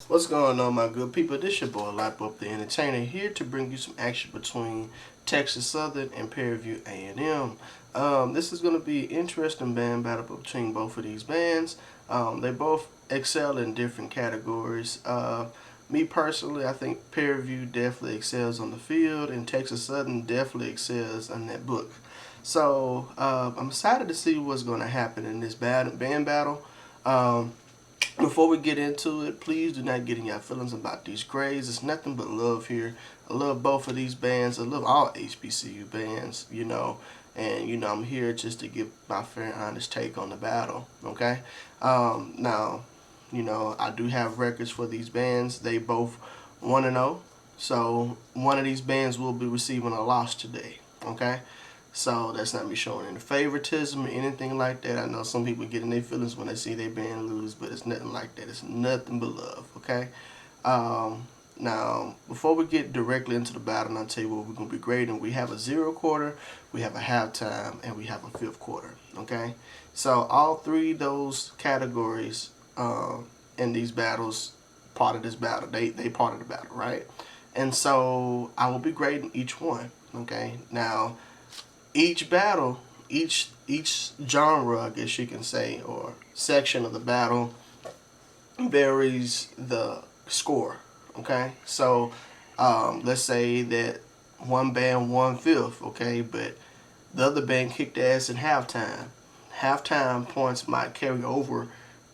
What's going on, my good people? This your boy Light Up the Entertainer, here to bring you some action between Texas Southern and Prairie View A&M. This is going to be an interesting band battle between both of these bands. They both excel in different categories. Me personally, I think Prairie View definitely excels on the field, and Texas Southern definitely excels on that book. So I'm excited to see what's going to happen in this band battle. Before we get into it, please do not get in your feelings about these grades. It's nothing but love here. I love both of these bands. I love all HBCU bands, and I'm here just to give my fair and honest take on the battle. Okay. Now, I do have records for these bands. They both 1-0. So one of these bands will be receiving a loss today. Okay. So that's not me showing any favoritism or anything like that. I know some people get in their feelings when they see their band lose, but it's nothing like that. It's nothing but love, okay? Now, before we get directly into the battle, I'll tell you what we're going to be grading. We have a 0 quarter, we have a halftime, and we have a 5th quarter, okay? So all three of those categories in these battles, part of this battle, they part of the battle, right? And so I will be grading each one, okay? Now, each battle, each genre, I guess you can say, or section of the battle varies the score. Okay, so let's say that one band won 5th, okay, but the other band kicked ass in halftime. Halftime points might carry over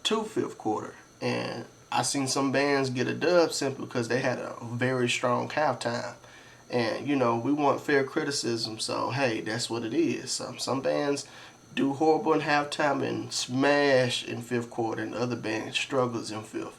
to 5th quarter, and I seen some bands get a dub simply because they had a very strong halftime. And we want fair criticism, so hey, that's what it is. Some bands do horrible in halftime and smash in 5th quarter, and the other band struggles in 5th,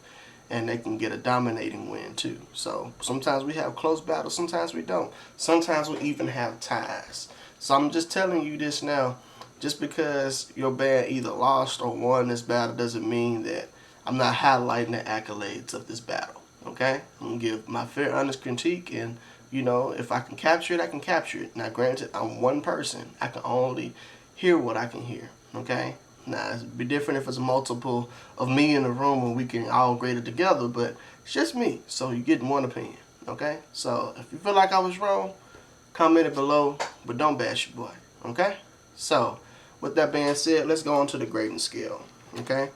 and they can get a dominating win too. So sometimes we have close battles, sometimes we don't. Sometimes we even have ties. So I'm just telling you this now. Just because your band either lost or won this battle doesn't mean that I'm not highlighting the accolades of this battle. Okay, I'm gonna give my fair, honest critique, and if I can capture it, I can capture it. Now, granted, I'm one person. I can only hear what I can hear, okay? Now, it'd be different if it's a multiple of me in the room and we can all grade it together, but it's just me, so you're getting one opinion, okay? So, if you feel like I was wrong, comment it below, but don't bash your boy, okay? So, with that being said, let's go on to the grading scale, okay?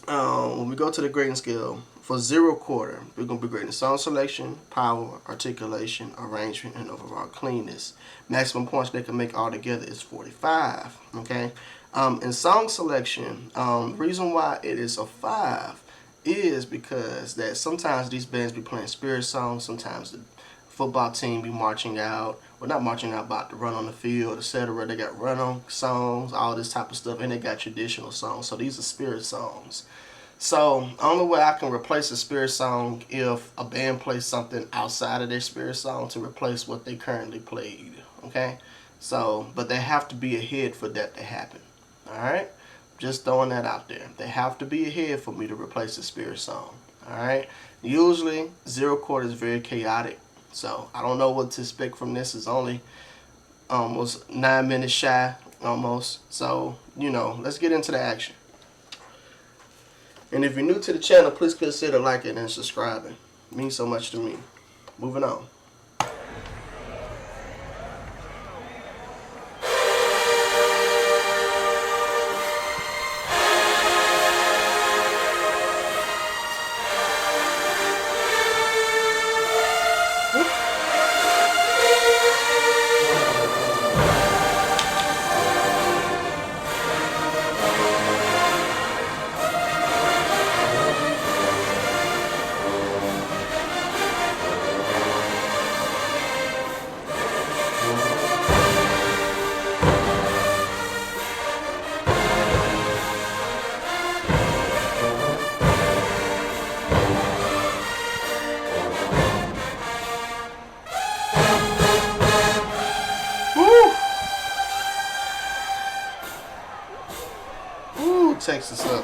When we go to the grading scale, for 0 quarter, we're going to be grading song selection, power, articulation, arrangement, and overall cleanness. Maximum points they can make all together is 45, okay? In song selection, the reason why it is a 5 is because that sometimes these bands be playing spirit songs, sometimes the football team be marching out, well, not marching out, about to run on the field, etc. They got run-on songs, all this type of stuff, and they got traditional songs. So these are spirit songs. So, only way I can replace a spirit song if a band plays something outside of their spirit song to replace what they currently played, okay? So, but they have to be ahead for that to happen, alright? Just throwing that out there. They have to be ahead for me to replace a spirit song, alright? Usually, 0 quarter is very chaotic, so I don't know what to expect from this. It's only almost 9 minutes shy, almost. So, let's get into the action. And if you're new to the channel, please consider liking and subscribing. It means so much to me. Moving on. Texas Southern.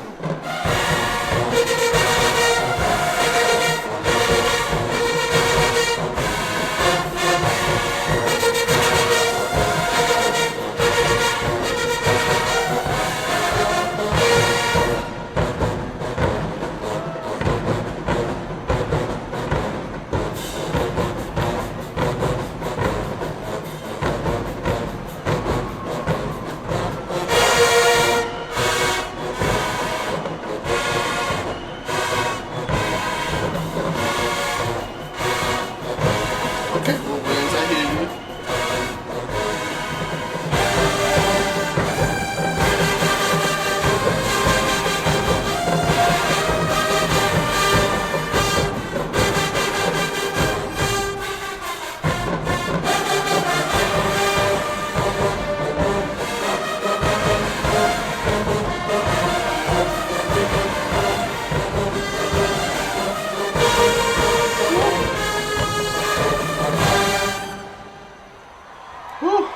Woo.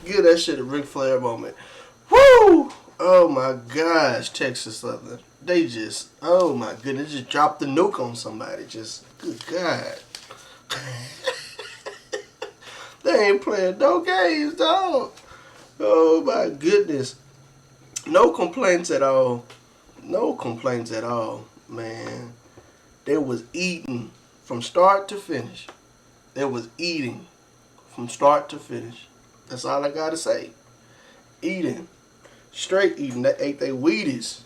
Give that shit a Ric Flair moment. Woo! Oh my gosh, Texas Southern. They just, oh my goodness, just dropped the nuke on somebody. Just, good God. They ain't playing no games, dog. Oh my goodness. No complaints at all. No complaints at all, man. They was eating from start to finish. They was eating from start to finish. That's all I gotta say. Eating. Straight eating. They ate their Wheaties.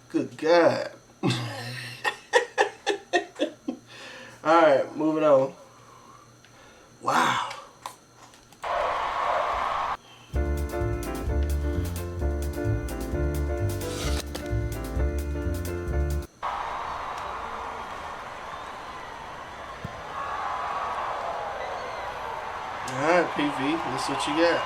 Good God. Alright, moving on. Wow. Alright, PV, let's see what you got.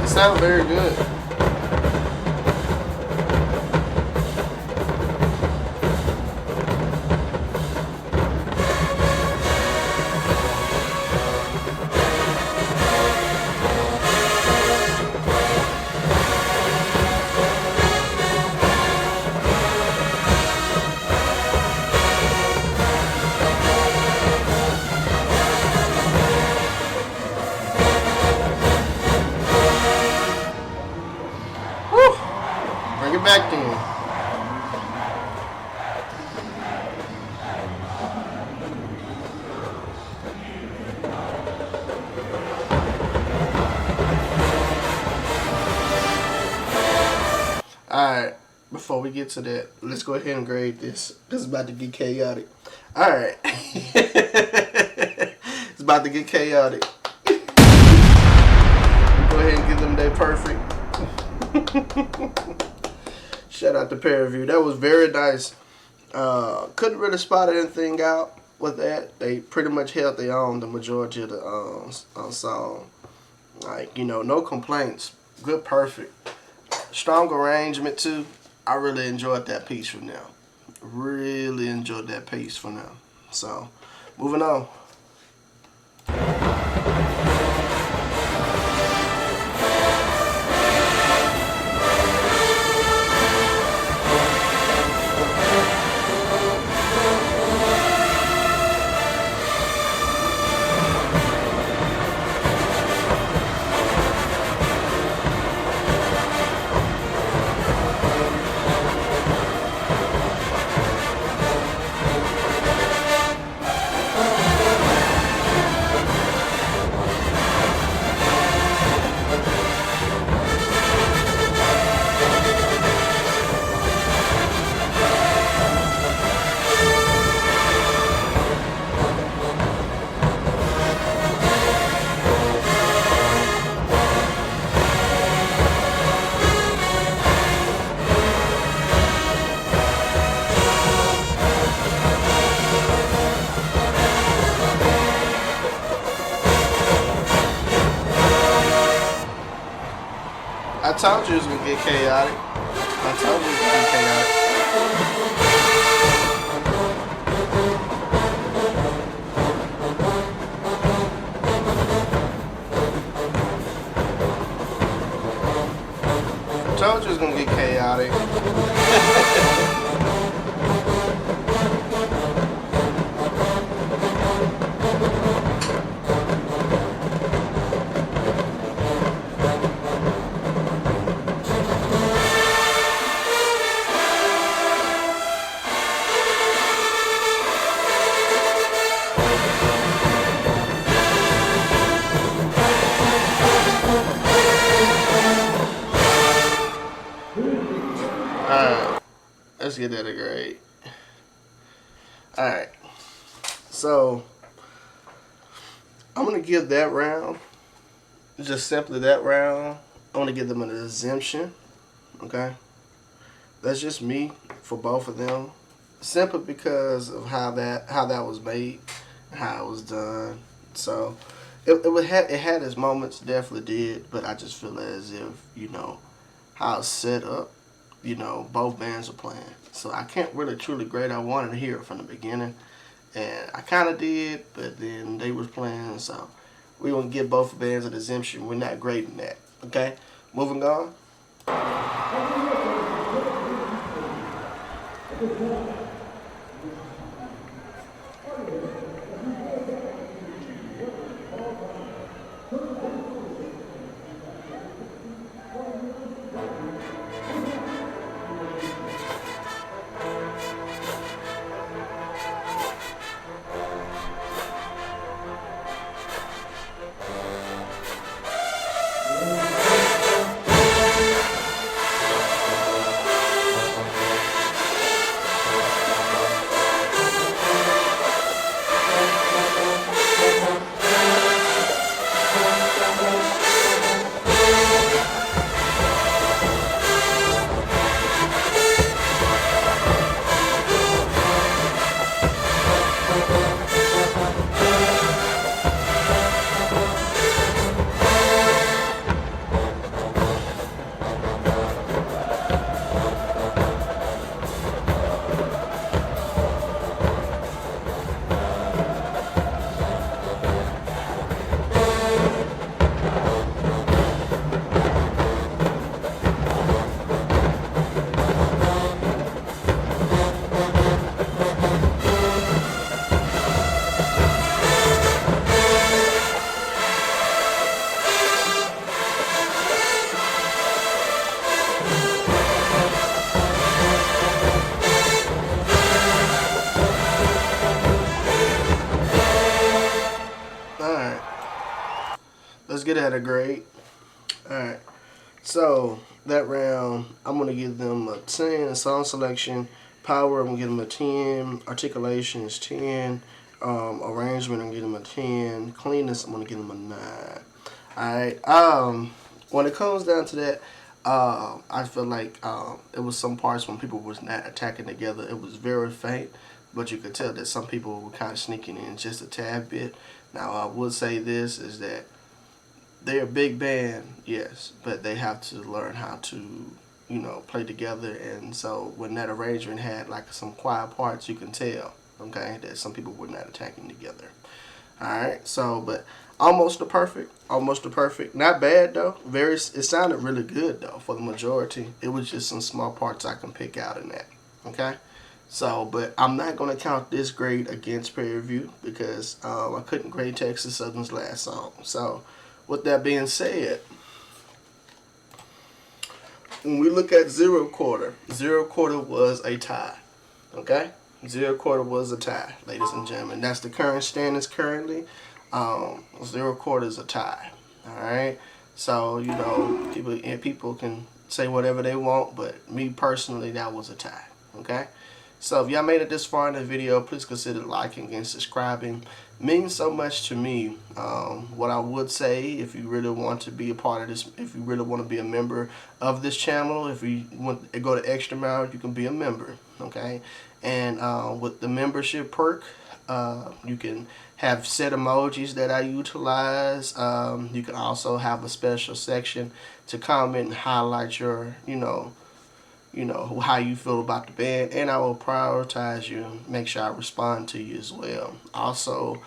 Sound very good. Bring it back then. Alright, before we get to that, let's go ahead and grade this. This is about to get chaotic. Alright. It's about to get chaotic. Go ahead and give them their perfect. Shout out to PVAMU. That was very nice. Couldn't really spot anything out with that. They pretty much held their own the majority of the song. Like, you know, no complaints. Good, perfect. Strong arrangement too. I really enjoyed that piece from them. Really enjoyed that piece from them. So, moving on. I told you it was gonna get chaotic. I told you it was gonna get chaotic. I told you it was gonna get chaotic. Alright, let's get that a grade. Alright, so I'm going to give that round, just simply that round, I'm going to give them an exemption, okay? That's just me for both of them, simply because of how that was made, how it was done. So it had its moments, definitely did, but I just feel as if, you know, how it's set up, you know, both bands are playing. So I can't really truly grade. I wanted to hear it from the beginning, and I kind of did, but then they was playing, so we're going to give both bands an exemption. We're not grading that, okay? Moving on. Alright, let's get at a grade. Alright, so that round, I'm going to give them a 10. Song selection, power, I'm going to give them a 10. Articulation is 10. Arrangement, I'm going to give them a 10. Cleanness, I'm going to give them a 9. Alright, when it comes down to that, I feel like it was some parts when people was not attacking together. It was very faint, but you could tell that some people were kind of sneaking in just a tad bit. Now, I would say this is that they're a big band, yes, but they have to learn how to, you know, play together. And so when that arrangement had like some quiet parts, you can tell, okay, that some people were not attacking together. Alright, so, but almost a perfect. Not bad though. It sounded really good though for the majority. It was just some small parts I can pick out in that, okay? So, but I'm not going to count this grade against peer review because I couldn't grade Texas Southern's last song. So, with that being said, when we look at zero quarter was a tie. Okay? Zero quarter was a tie, ladies and gentlemen. That's the current standings currently. Zero quarter is a tie. Alright? So, you know, people can say whatever they want, but me personally, that was a tie. Okay? So if y'all made it this far in the video, please consider liking and subscribing. It means so much to me. What I would say, if you really want to be a part of this, if you really want to be a member of this channel, if you want to go to extra mile, you can be a member, okay? And with the membership perk, you can have set emojis that I utilize. You can also have a special section to comment and highlight your, how you feel about the band, and I will prioritize you, make sure I respond to you as well. Also,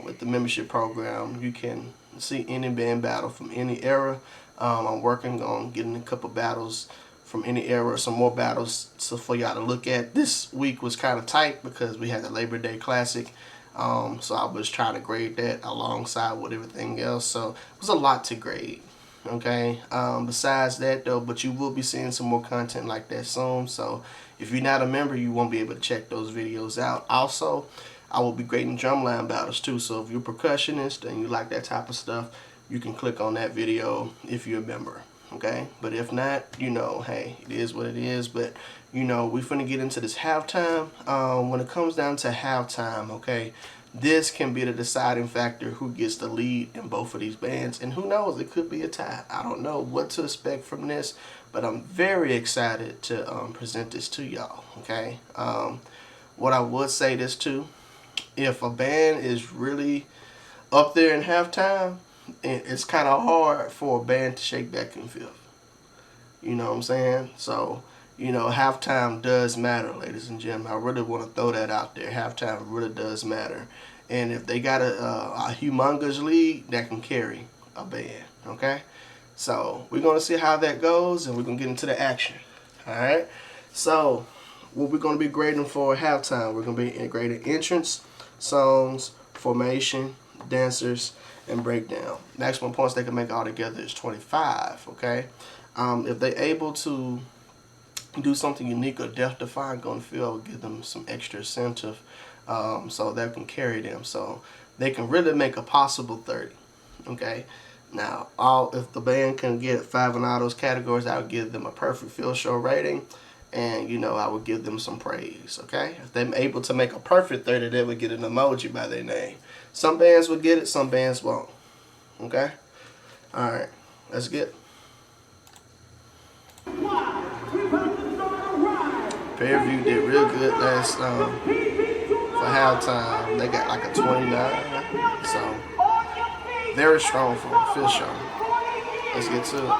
with the membership program, you can see any band battle from any era. I'm working on getting a couple battles from any era, some more battles so for y'all to look at. This week was kind of tight because we had the Labor Day Classic, so I was trying to grade that alongside with everything else, so it was a lot to grade. Okay, besides that though, but you will be seeing some more content like that soon, so if you're not a member, you won't be able to check those videos out. Also, I will be grading drumline battles too, so if you're a percussionist and you like that type of stuff, you can click on that video if you're a member. Okay, but if not, hey, it is what it is. But we finna get into this halftime. When it comes down to halftime, okay, this can be the deciding factor who gets the lead in both of these bands, and who knows, it could be a tie. I don't know what to expect from this, but I'm very excited to present this to y'all. Okay, what I would say this too, if a band is really up there in halftime, it's kind of hard for a band to shake back in fifth. You know what I'm saying? So, halftime does matter, ladies and gentlemen. I really want to throw that out there. Halftime really does matter. And if they got a humongous lead, that can carry a band, okay? So, we're going to see how that goes, and we're going to get into the action, all right? So, what we're going to be grading for halftime, we're going to be grading entrance, songs, formation, dancers, and breakdown. Maximum points they can make all together is 25, okay? If they're able to do something unique or death-defying on the field, I will give them some extra incentive so that can carry them. So they can really make a possible 30, okay? Now, if the band can get 5 in all those categories, I would give them a perfect field show rating, and, I would give them some praise, okay? If they're able to make a perfect 30, they would get an emoji by their name. Some bands will get it, some bands won't, okay? All right, let's get PVAMU did real good last for halftime. They got like a 29, so very strong for a field show. Let's get to it.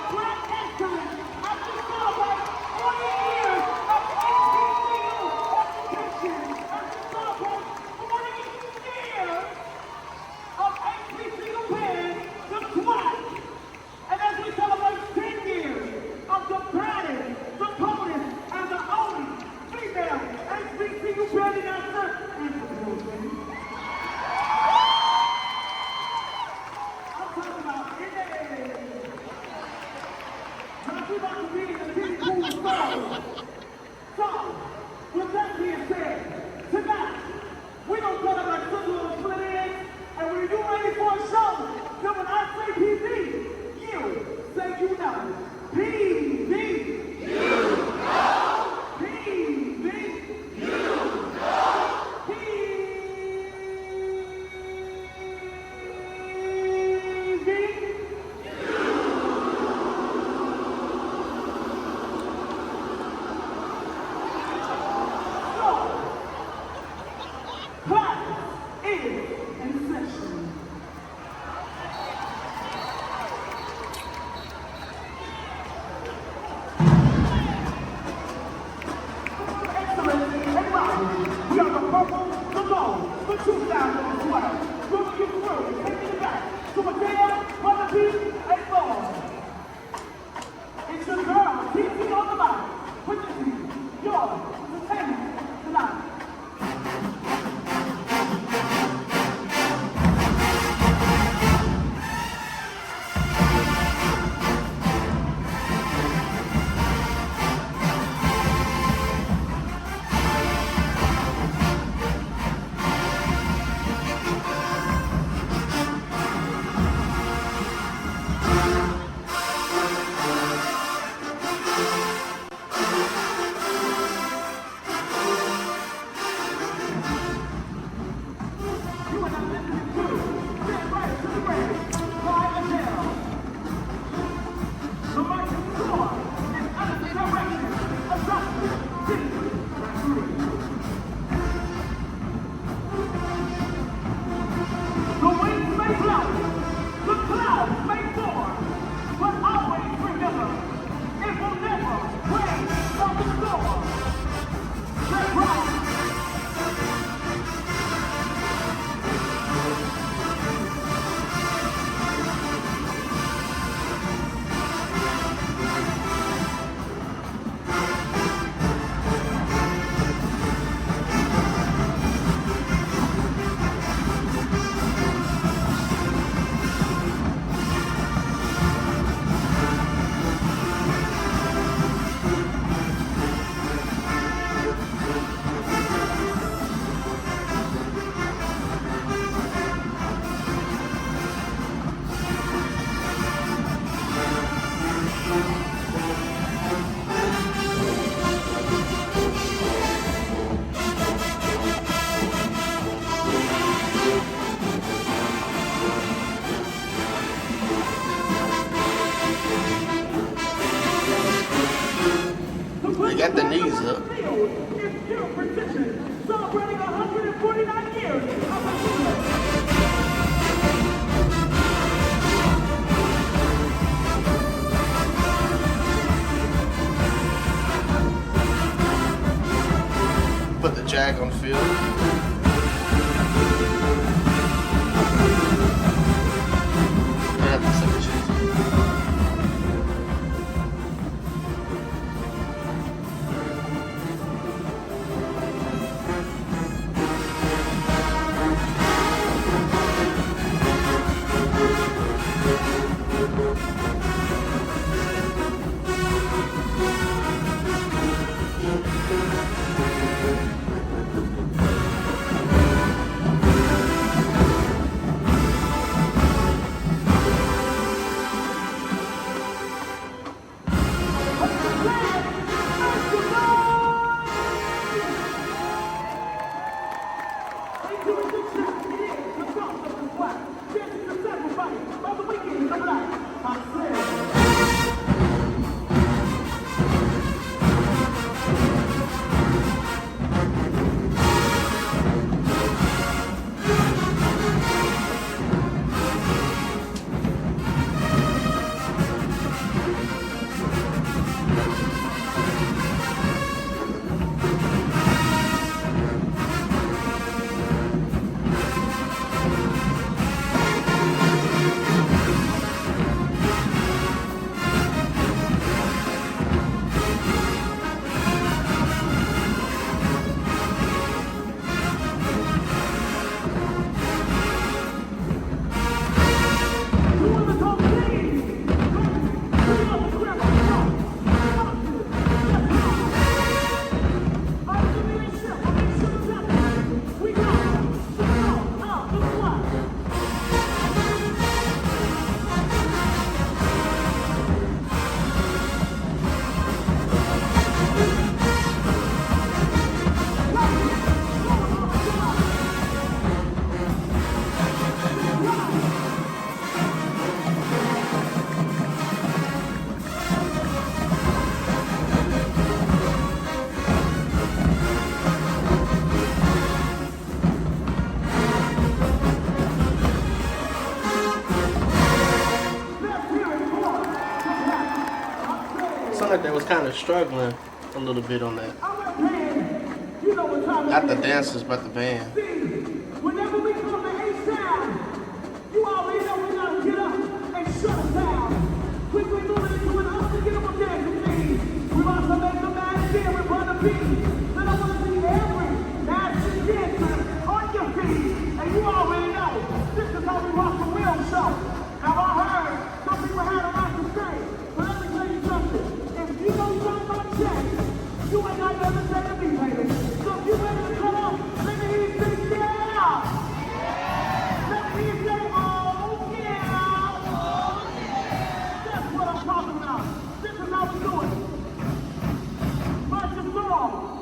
clouds may form, but always remember, it will never rain from the storm. Let's rock. They got the knees up. It's pure precision, celebrating 149 years of achievement. Put the jack on field. Sounded like they was kind of struggling a little bit on that. Not the dancers, but the band. Whenever we come to A-Sound, you already know we gotta get up and shut it down. Quickly moving into an unforgettable dancing scene. We want to make the man feel and run a beat. Then I want to see every nasty dancer on your feet. And you already know, this is how we rock the real show. Now I heard some people had a lot to say, but let me tell you something. If you don't run my check, you ain't got nothing to say to me, baby. So if you ready to come on, let me hear you say, yeah! Let me hear you say, oh, yeah! That's what I'm talking about. This is how we do it. March and song.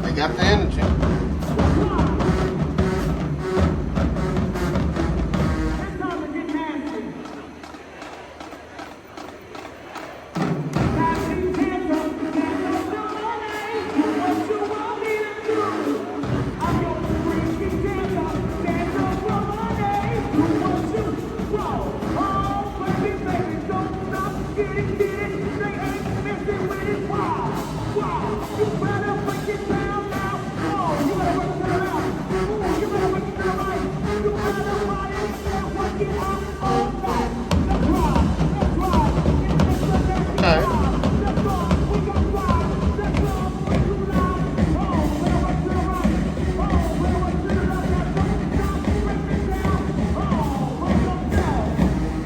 They got the energy. Okay.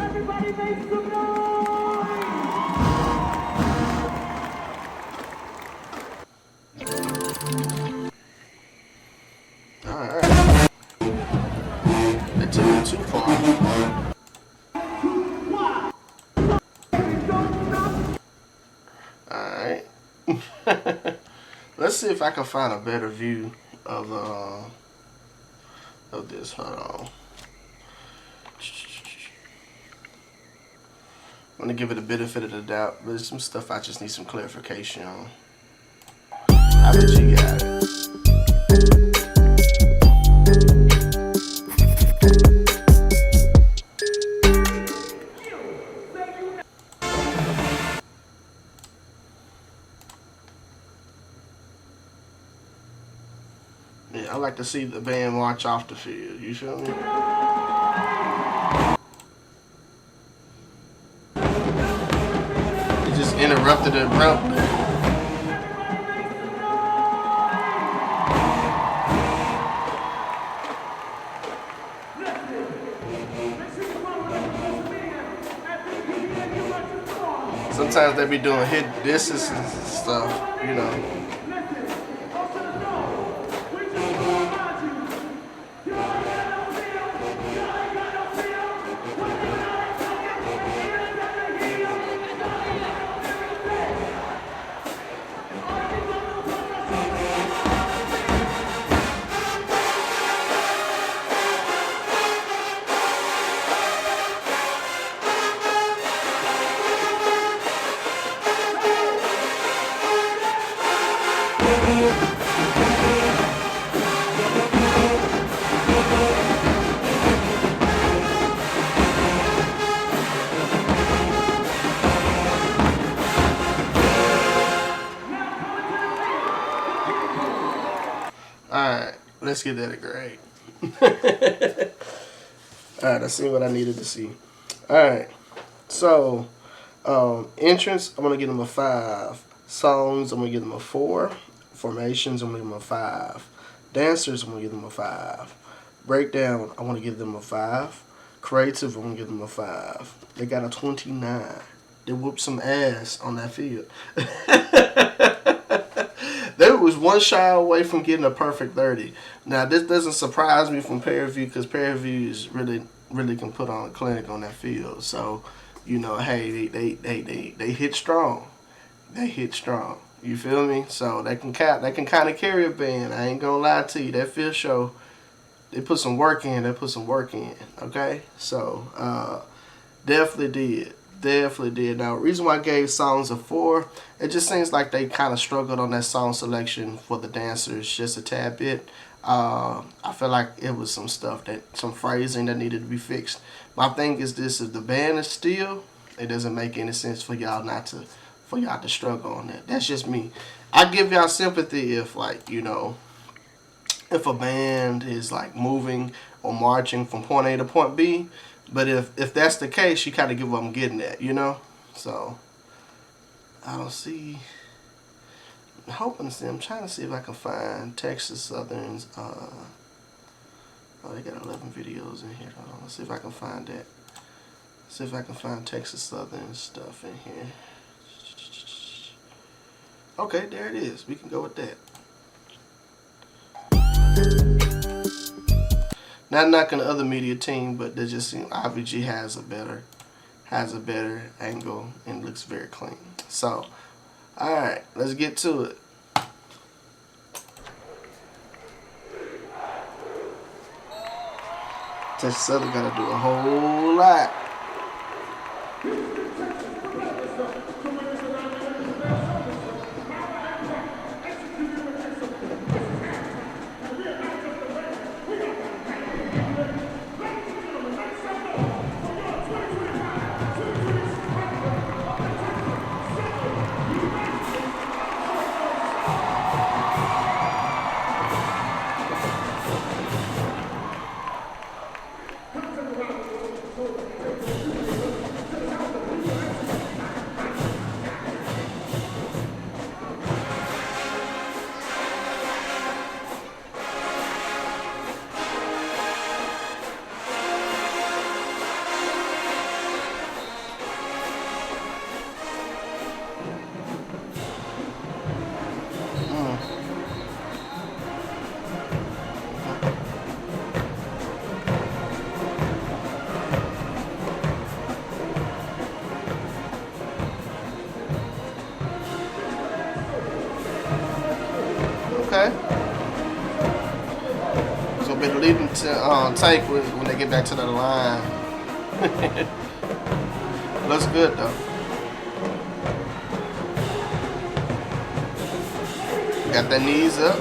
Everybody make some noise! Alright. They took it too far. Alright. Let's see if I can find a better view of this. Hold on. I'm gonna give it a benefit of the doubt, but there's some stuff I just need some clarification on. I bet you got it. Yeah, I like to see the band march off the field. You feel me? It just interrupted it abruptly. Sometimes they be doing hit disses and stuff, you know. Alright, let's get that a grade. Alright, I see what I needed to see. Alright, so entrance, I'm going to give them a 5. Songs, I'm going to give them a 4. Formations, I'm going to give them a 5. Dancers, I'm going to give them a 5. Breakdown, I want to give them a 5. Creative, I'm going to give them a 5. They got a 29. They whooped some ass on that field. They was one shy away from getting a perfect 30. Now, this doesn't surprise me from Pair-View because Pair-View is really can put on a clinic on that field. So, you know, hey, they hit strong. They hit strong. You feel me? So they can kind of carry a band. I ain't gonna lie to you. That field show, they put some work in. Okay, so definitely did. Now, the reason why I gave songs a 4, it just seems like they kind of struggled on that song selection for the dancers just a tad bit. I feel like it was some phrasing that needed to be fixed. My thing is this: if the band is still, it doesn't make any sense for y'all to struggle on that. That's just me. I give y'all sympathy if, like, you know, if a band is like moving or marching from point A to point B. But if that's the case, you kind of get what I'm getting at, you know? So, I don't see... I'm hoping to see... I'm trying to see if I can find Texas Southern's... oh, they got 11 videos in here. Hold on, let's see if I can find that. See if I can find Texas Southern stuff in here. Okay, there it is. We can go with that. Not knocking the other media team, but they just seem IVG has a better angle and looks very clean. So, all right, let's get to it. Texas Southern got to do a whole lot. Okay. So be the leading take when they get back to the line. Looks good though. Got their knees up.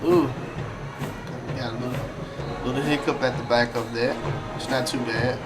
Ooh, got a little hiccup at the back of that. It's not too bad.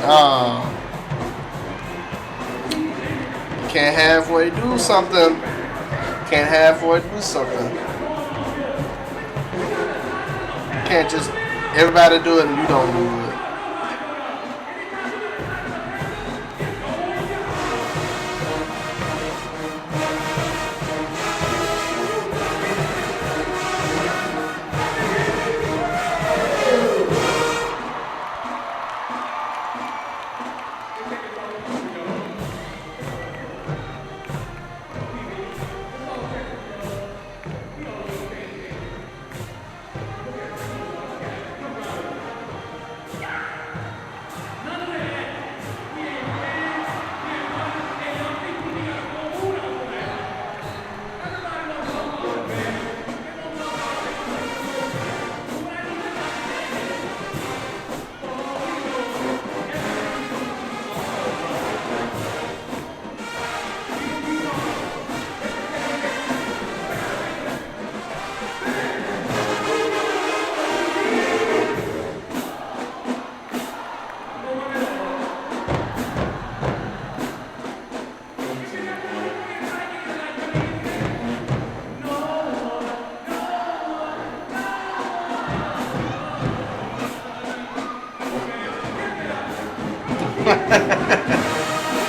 You can't halfway do something. Can't halfway do something. Can't just everybody do it and you don't do it.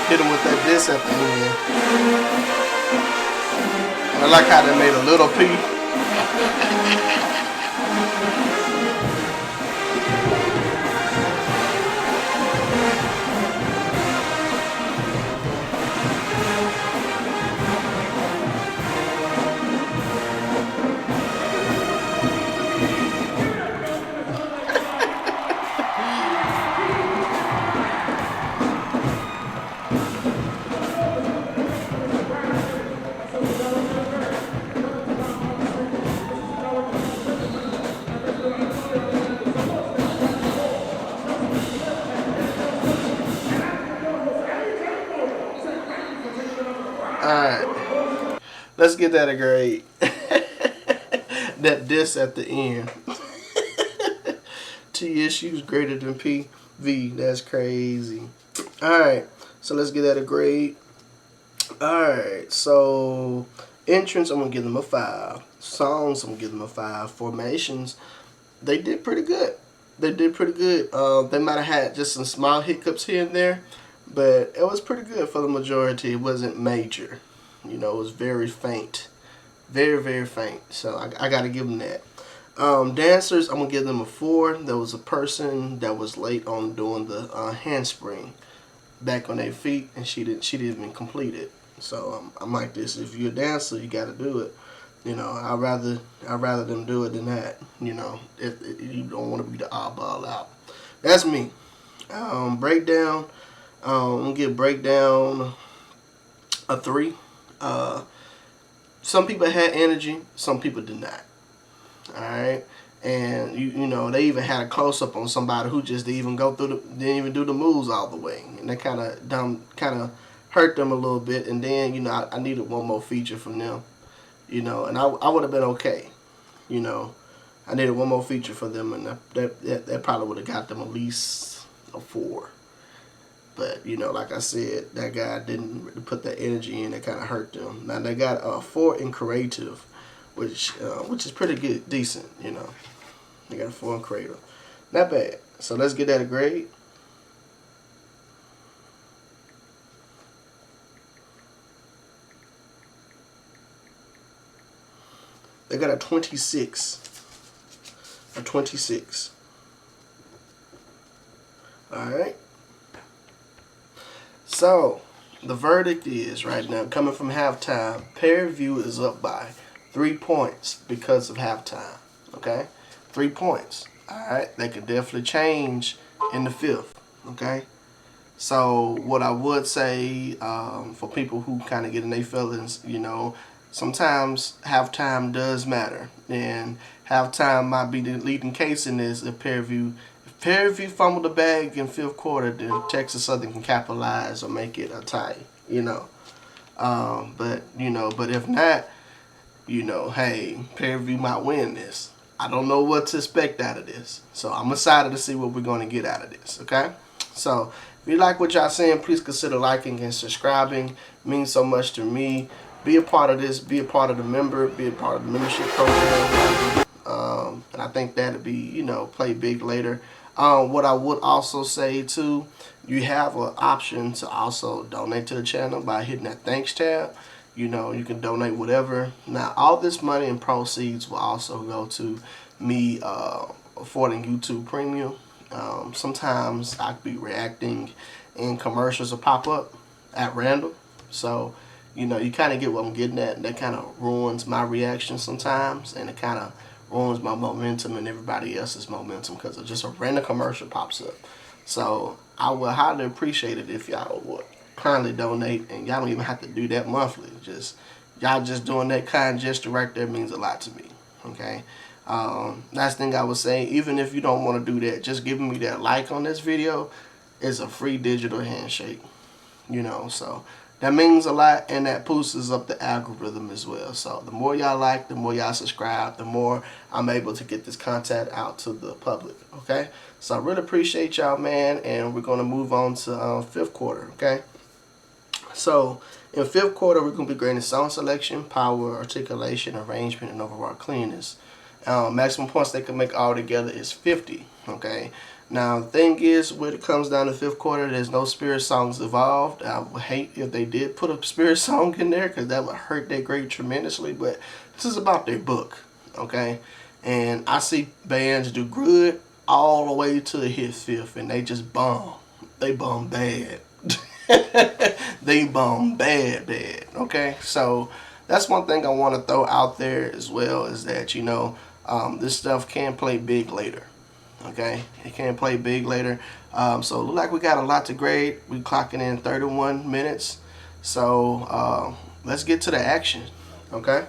Hit him with that diss at the end. I like how they made a little P. Alright. Let's get that a grade. That diss at the end. TSU's greater than PV. That's crazy. Alright. So let's get that a grade. Alright. So entrance, I'm going to give them a 5. Songs, I'm going to give them a 5. Formations, they did pretty good. They did pretty good. They might have had just some small hiccups here and there, but it was pretty good for the majority. It wasn't major. You know, it was very faint. Very, very faint. So I got to give them that. Dancers, I'm going to give them a 4. There was a person that was late on doing the handspring back on their feet, and she didn't even complete it. So I'm like this. If you're a dancer, you got to do it. You know, I'd rather them do it than that. You know, if you don't want to be the oddball out. That's me. Breakdown. I'm gonna give breakdown a 3. Some people had energy, some people did not. All right, and you know they even had a close up on somebody who just didn't even do the moves all the way, and that kind of hurt them a little bit. And then you know I needed one more feature from them. You know, and I would have been okay. You know, I needed one more feature for them, and that probably would have got them at least a 4. But, you know, like I said, that guy didn't really put that energy in. That kind of hurt them. Now, they got a 4 in creative, which is pretty good, decent, you know. They got a 4 in creative. Not bad. So, let's get that a grade. They got a 26. A 26. Alright. So, the verdict is, right now, coming from halftime, PVAMU is up by 3 points because of halftime. Okay? 3 points. Alright? They could definitely change in the 5th. Okay? So, what I would say for people who kind of get in their feelings, you know, sometimes halftime does matter, and halftime might be the leading case in this. If PVAMU fumble the bag in 5th quarter, then Texas Southern can capitalize or make it a tie. You know, but if not, you know, hey, PVAMU might win this. I don't know what to expect out of this, so I'm excited to see what we're going to get out of this. Okay, So if you like what y'all saying, please consider liking and subscribing. It means so much to me. Be a part of this. Be a part of the member. Be a part of the membership program. And I think that'd be, play big later. What I would also say too, you have an option to also donate to the channel by hitting that thanks tab. You can donate whatever. Now, all this money and proceeds will also go to me affording YouTube Premium. Sometimes I could be reacting and commercials will pop up at random. So, you kind of get what I'm getting at. And that kind of ruins my reaction sometimes. And it kind of ruins my momentum and everybody else's momentum because just a random commercial pops up. So, I would highly appreciate it if y'all would kindly donate. And y'all don't even have to do that monthly. Y'all just doing that kind gesture right there means a lot to me. Okay? Last thing I would say, even if you don't want to do that, just giving me that like on this video is a free digital handshake. So that means a lot, and that boosts up the algorithm as well. So the more y'all like, the more y'all subscribe, the more I'm able to get this content out to the public. Okay? So I really appreciate y'all, man, and we're going to move on to fifth quarter. Okay? So in fifth quarter, we're going to be grading song selection, power, articulation, arrangement, and overall cleanness. Maximum points they can make all together is 50. Okay. Now the thing is, when it comes down to fifth quarter, there's no spirit songs involved. I would hate if they did put a spirit song in there because that would hurt their grade tremendously. But this is about their book. Okay. And I see bands do good all the way to hit fifth, and they just bomb. They bomb bad. They bomb bad. Okay. So that's one thing I want to throw out there as well is that this stuff can play big later. Okay, it can play big later. So it look like we got a lot to grade. We clocking in 31 minutes. So let's get to the action. Okay.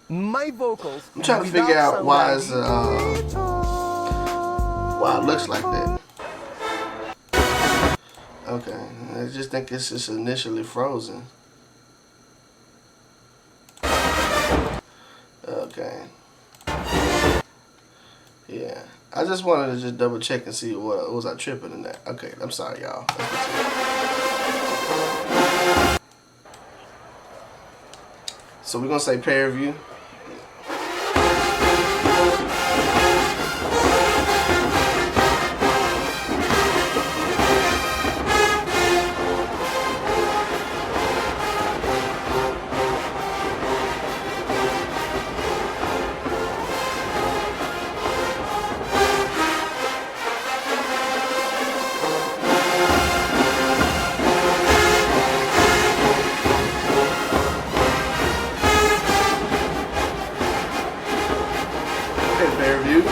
My vocals. I'm trying to figure out why it looks like that. Okay, I just think it's just initially frozen. Okay. Yeah, I just wanted to just double check and see what was I tripping in that. Okay, I'm sorry, y'all. So we're gonna say pair view. Pair view.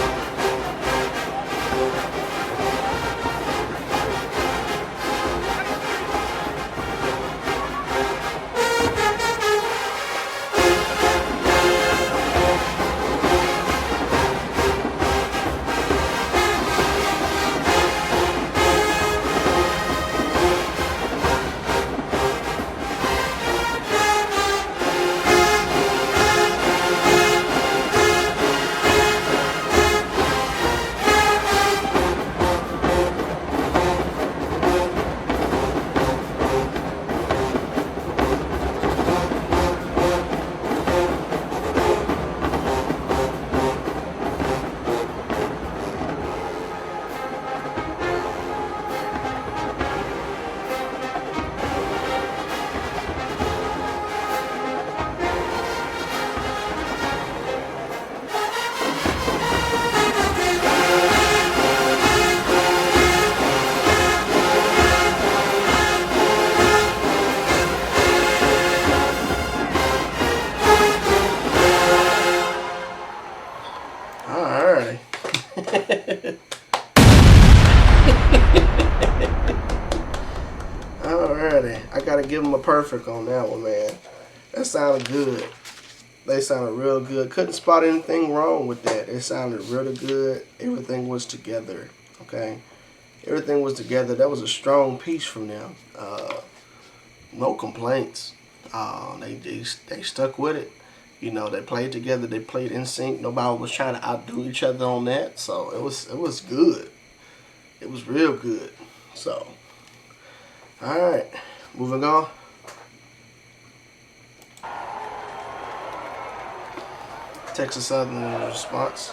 Alright. Alrighty. I gotta give them a perfect on that one, man. That sounded good. They sounded real good. Couldn't spot anything wrong with that. It sounded really good. Everything was together. Okay. Everything was together. That was a strong piece from them. No complaints. They stuck with it. You know, they played together. They played in sync. Nobody was trying to outdo each other on that. So it was good. It was real good. So, all right, moving on. Texas Southern response.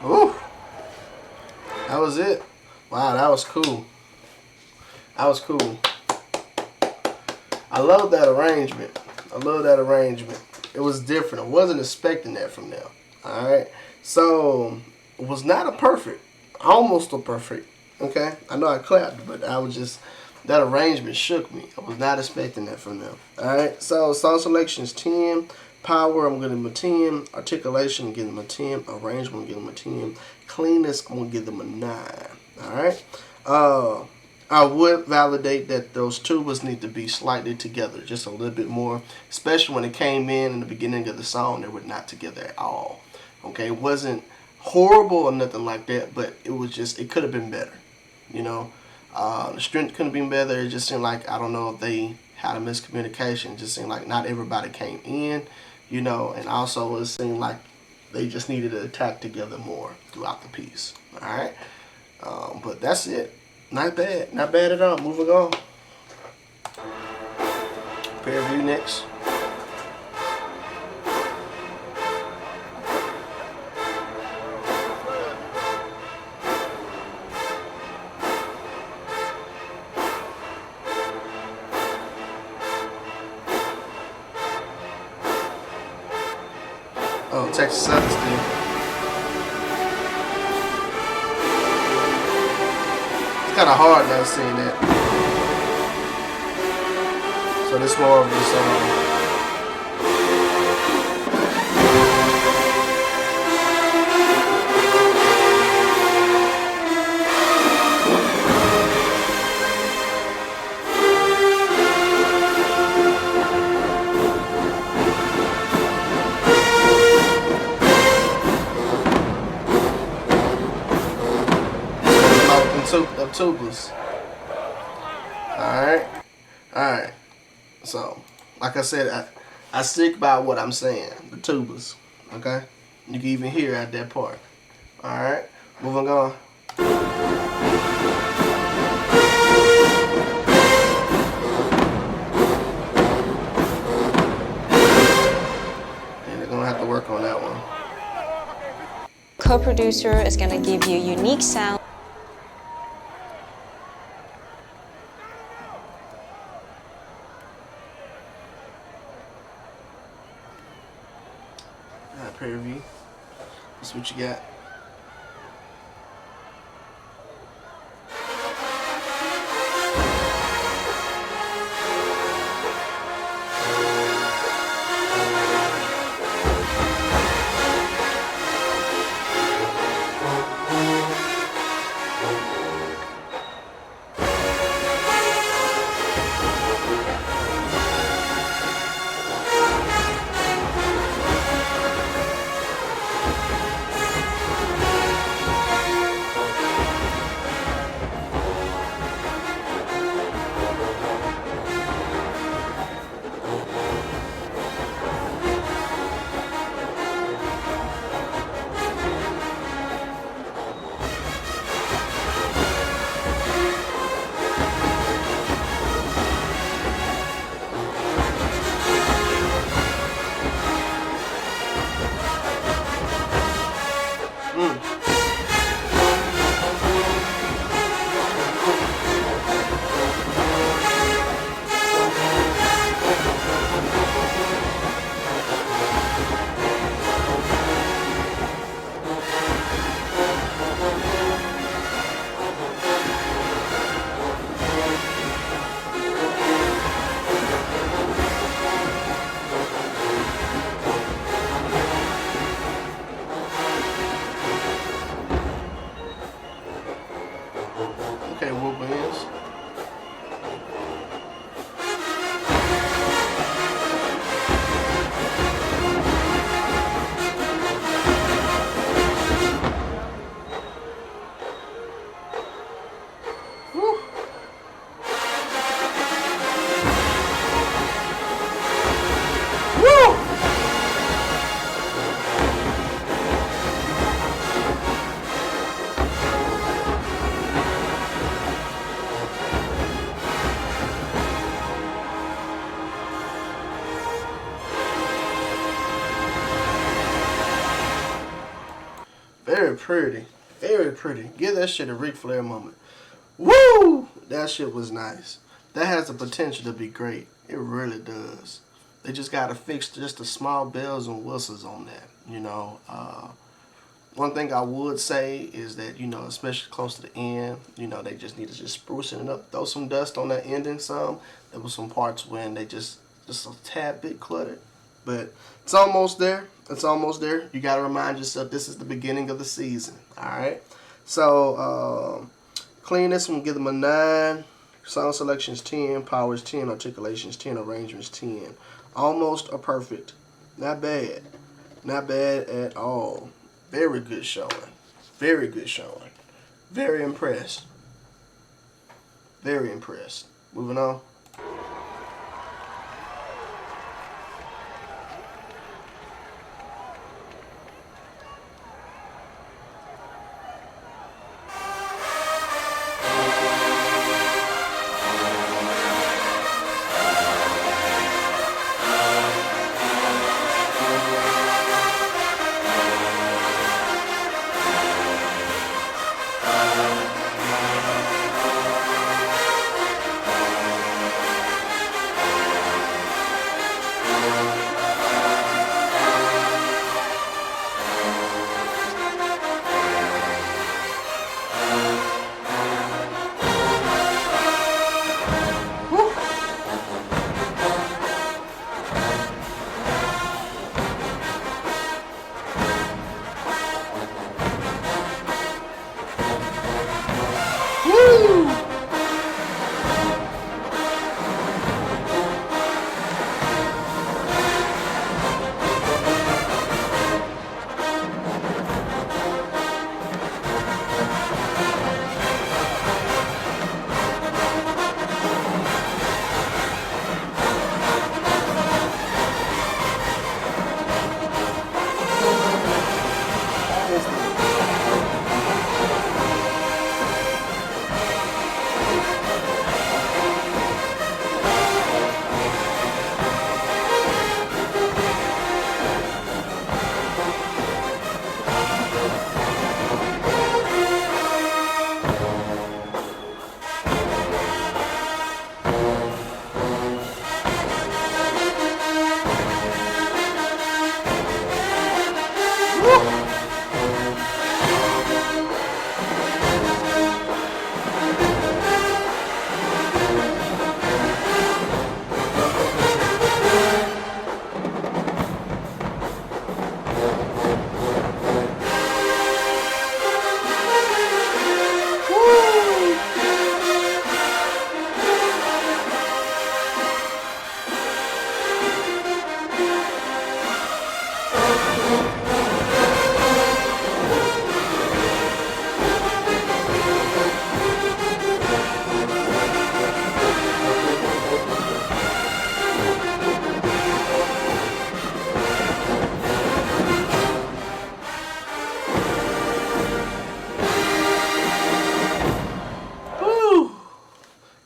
Ooh, that was it. Wow, that was cool. That was cool. I love that arrangement. I love that arrangement. It was different. I wasn't expecting that from them. All right. So it was not a perfect, almost a perfect. Okay. I know I clapped, but I was just, that arrangement shook me. I was not expecting that from them. All right. So song selection is 10. Power, I'm giving them a 10. Articulation, I'm giving them a 10. Arrangement, I'm giving them a 10. Cleanness, I'm gonna give them a 9. All right. I would validate that those tubas need to be slightly together, just a little bit more, especially when it came in the beginning of the song. They were not together at all. Okay, it wasn't horrible or nothing like that, but it was just, it could have been better. You know, the strength could have been better. It just seemed like, I don't know if they had a miscommunication. It just seemed like not everybody came in, you know, and also it seemed like they just needed to attack together more throughout the piece. All right, but that's it. Not bad. Not bad at all. Moving on. Pair view next. Oh, Texas Southern still. Kind of hard not seeing that. So this more of this of tubas. Alright. So, like I said, I stick by what I'm saying. The tubas. Okay? You can even hear at that part. Alright? Moving on. And they're gonna have to work on that one. Co-producer is gonna give you a unique sound. Pair view. That's what you got. pretty. Very pretty. Give that shit a Ric Flair moment. Woo! That shit was nice. That has the potential to be great. It really does. They just got to fix just the small bells and whistles on that. You know, one thing I would say is that, you know, especially close to the end, you know, they just need to just sprucing it up, throw some dust on that ending some. There was some parts when they just a tad bit cluttered. But it's almost there. It's almost there. You got to remind yourself this is the beginning of the season. All right. So, clean this one, give them a 9. Sound selections 10, powers 10, articulations 10, arrangements 10. Almost a perfect. Not bad. Not bad at all. Very good showing. Very good showing. Very impressed. Very impressed. Moving on.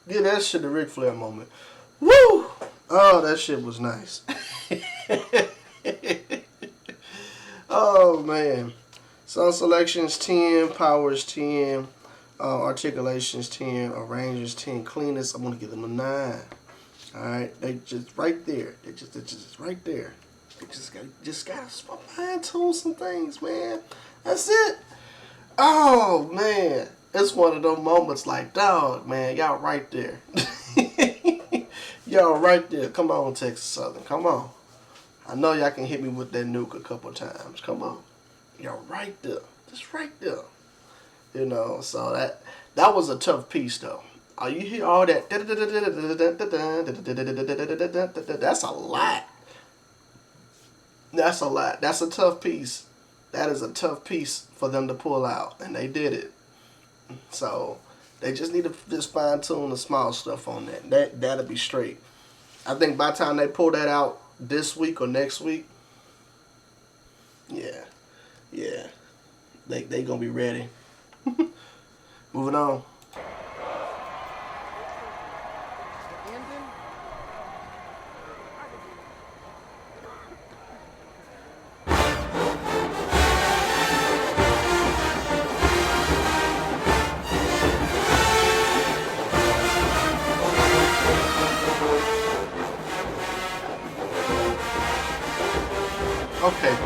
Give that shit a Ric Flair moment. Woo! Oh, that shit was nice. Oh, man. Sound selections 10, powers 10, articulations 10, arrangements 10, cleanness, I'm going to give them a 9. Alright? They just right there. They just right there. They just got to fine tune some things, man. That's it. Oh, man. It's one of those moments like, dog, man, y'all right there. Y'all right there. Come on, Texas Southern. Come on. I know y'all can hit me with that nuke a couple times. Come on. Y'all right there. Just right there. You know, so that was a tough piece, though. Oh, you hear all that? That's a lot. That's a lot. That's a tough piece. That is a tough piece for them to pull out, and they did it. So they just need to just fine tune the small stuff on that. That'll be straight. I think by the time they pull that out this week or next week, yeah, they gonna be ready. Moving on.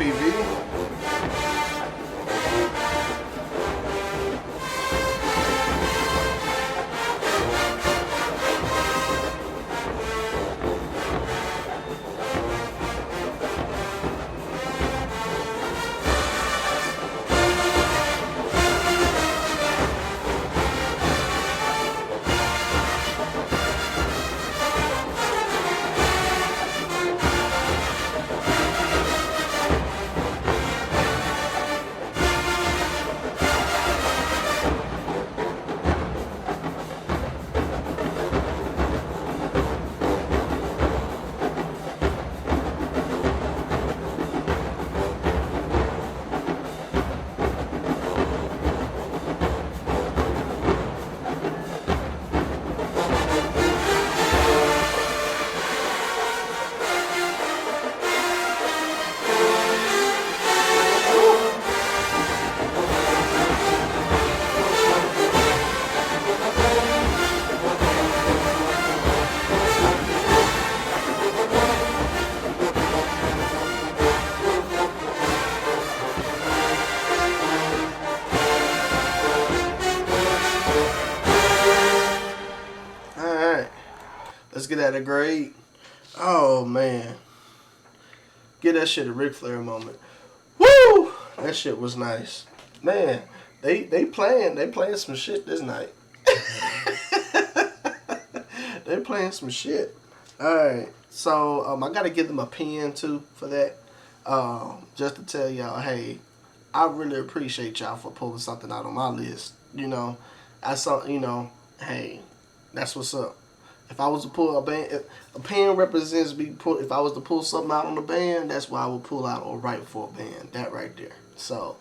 PV. Alright. Let's get at a grade. Oh man. Get that shit a Ric Flair moment. Woo! That shit was nice. Man, they playing some shit this night. They playing some shit. Alright. So I gotta give them a pen too for that. Just to tell y'all, hey, I really appreciate y'all for pulling something out on my list. You know, I saw, you know, hey, that's what's up. If I was to pull a band, if a pen represents me. If I was to pull something out on the band, that's why I would pull out or write for a band. That right there. So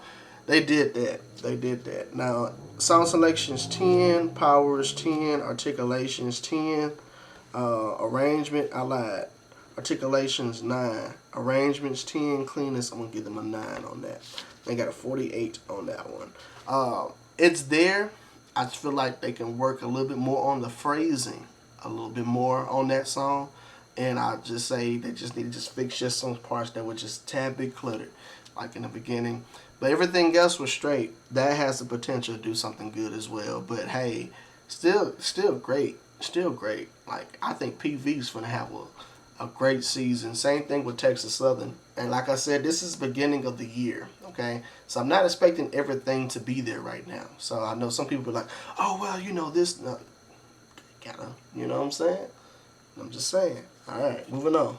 they did that. They did that. Now sound selections 10, powers 10, articulations 10, arrangement I lied. Articulations 9, arrangements 10, cleanness I'm gonna give them a 9 on that. They got a 48 on that one. It's there. I just feel like they can work a little bit more on the phrasing, a little bit more on that song, and I just say they just need to just fix just some parts that were just tad bit cluttered, like in the beginning. But everything else was straight. That has the potential to do something good as well. But hey, still great, still great. Like I think PV's gonna have a great season. Same thing with Texas Southern. And like I said, this is the beginning of the year, okay? So I'm not expecting everything to be there right now. So I know some people are like, oh, well, you know, this, no, gotta, you know what I'm saying? I'm just saying. All right, moving on.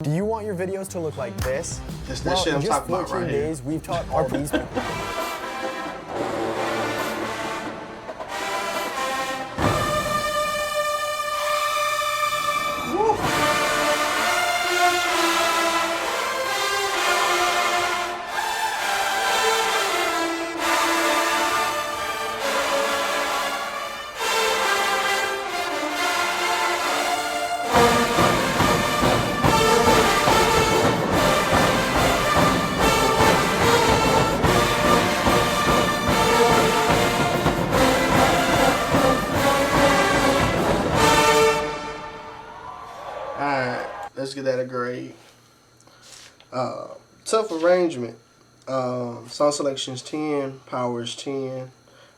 Do you want your videos to look like this? That's that shit I'm in just talking about 14 right here. days, we've taught all these people. give that a grade. Tough arrangement. Song selection is 10. Power is 10.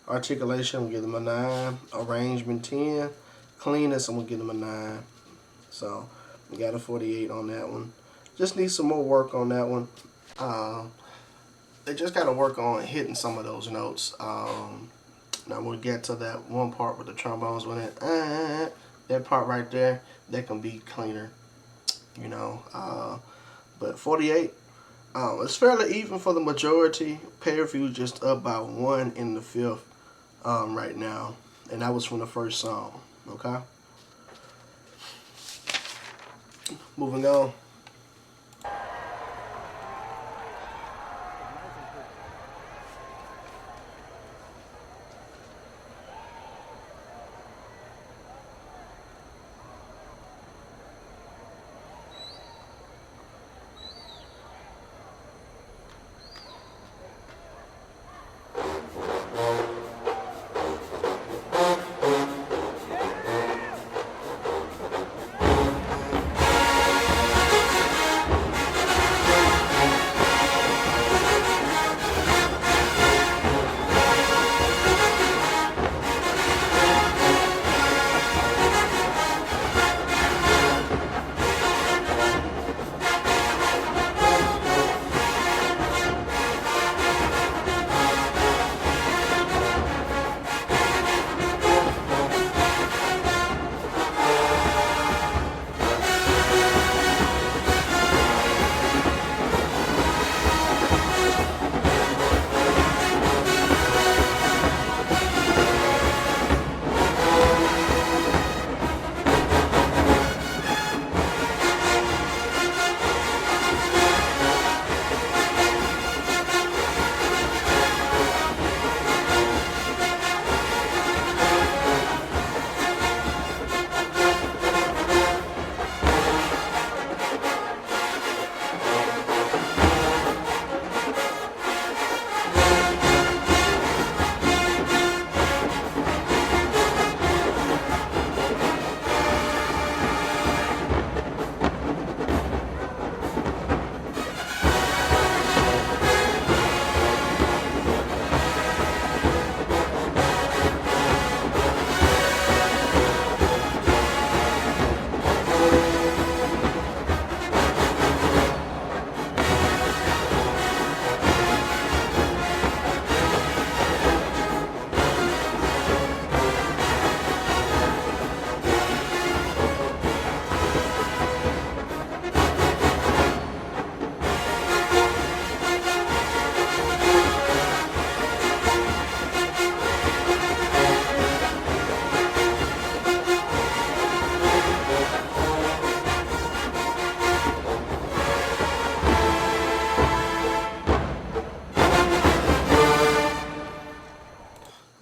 Articulation, I'm gonna give them a 9. Arrangement 10. Cleanness, I'm gonna give them a 9. So we got a 48 on that one. Just need some more work on that one. They just gotta work on hitting some of those notes. Now we'll get to that one part with the trombones when it that part right there, that can be cleaner, you know. But 48, it's fairly even for the majority. Peer review just up by 1 in the 5th right now, and that was from the first song. Okay, moving on.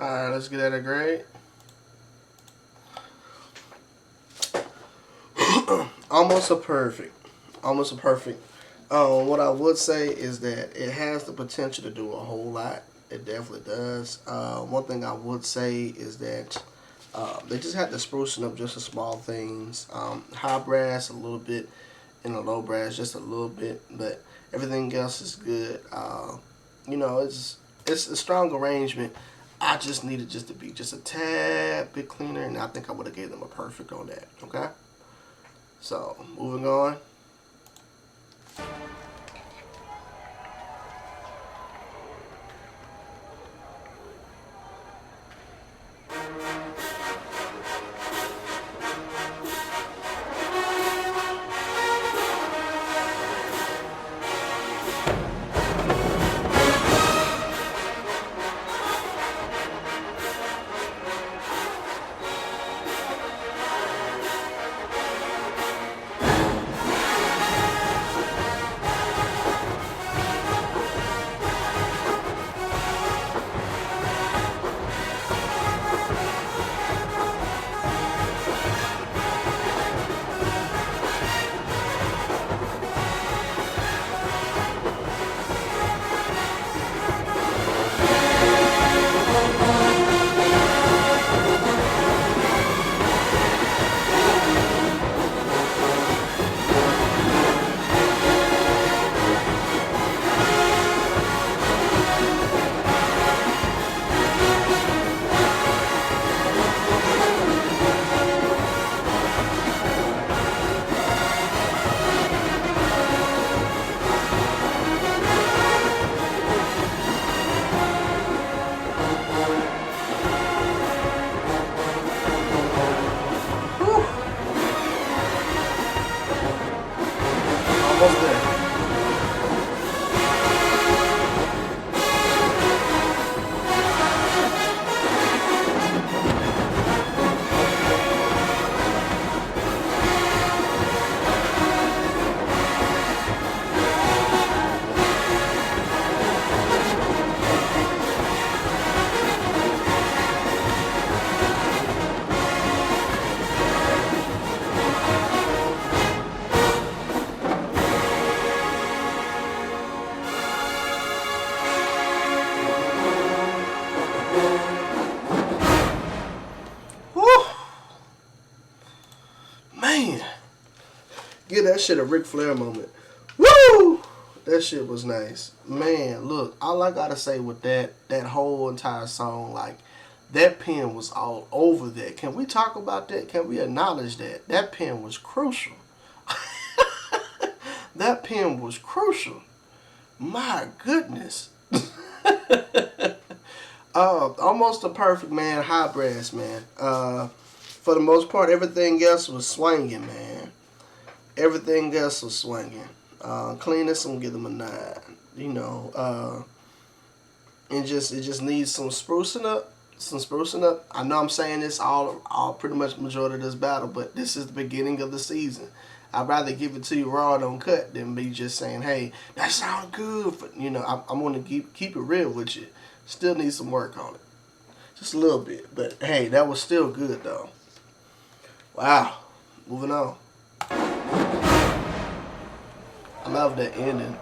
Alright, let's get that a grade. Almost a perfect. Almost a perfect. What I would say is that it has the potential to do a whole lot. It definitely does. One thing I would say is that they just had to sprucing up just the small things. High brass a little bit, and the low brass just a little bit, but everything else is good. You know, it's a strong arrangement. I just needed just to be just a tad bit cleaner, and I think I would have gave them a perfect on that. Okay, so moving on. give that shit a Ric Flair moment. Woo! That shit was nice. Man, look, all I gotta say with that whole entire song, like, that pen was all over that. Can we talk about that? Can we acknowledge that? That pen was crucial. That pen was crucial. My goodness. Almost a perfect, man. High brass, man. For the most part, everything else was swinging, man. Everything else was swinging. Cleanness, I'm gonna give them a 9. You know, it just needs some sprucing up. Some sprucing up. I know I'm saying this all pretty much majority of this battle, but this is the beginning of the season. I'd rather give it to you raw and uncut than be just saying, hey, that sounds good. But, you know, I'm going to keep it real with you. Still need some work on it. Just a little bit. But, hey, that was still good, though. Wow. Moving on. I love that ending.